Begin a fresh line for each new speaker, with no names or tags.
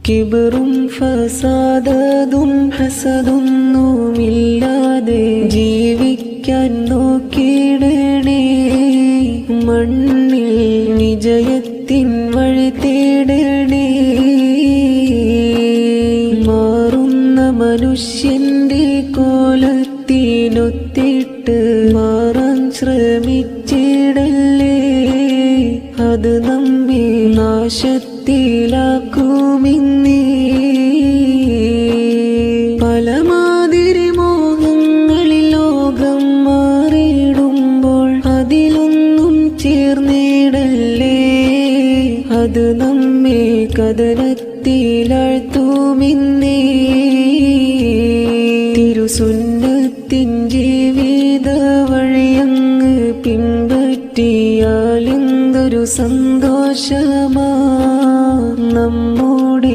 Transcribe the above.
കിബറും ഫസാദും ഹസദൊന്നുമില്ലാതെ ജീവിക്കാൻ നോക്കിയിടണേ. മണ്ണിൽ വിജയത്തിൻ വഴി തേടണേ. മാറുന്ന മനുഷ്യന്റെ കോലത്തിനൊത്തിട്ട് മാറാൻ ശ്രമിച്ചിടല്ലേ. അത് നമ്മെ നാശത്തിലാക്കുമിന്നേ. പലമാതിരി മോഹങ്ങളിൽ ലോകം മാറിയിടുമ്പോൾ അതിലൊന്നും ചേർന്നിടല്ലേ. അത് നമ്മെ കഥനത്തിലാഴ്ത്തുമിന്നേ. തിരുസുന്നത്തിൻ ജീവിത വഴിയങ്ങ് പിൻപറ്റിയാൽ എന്തൊരു സന്തോഷമാ നമ്മോ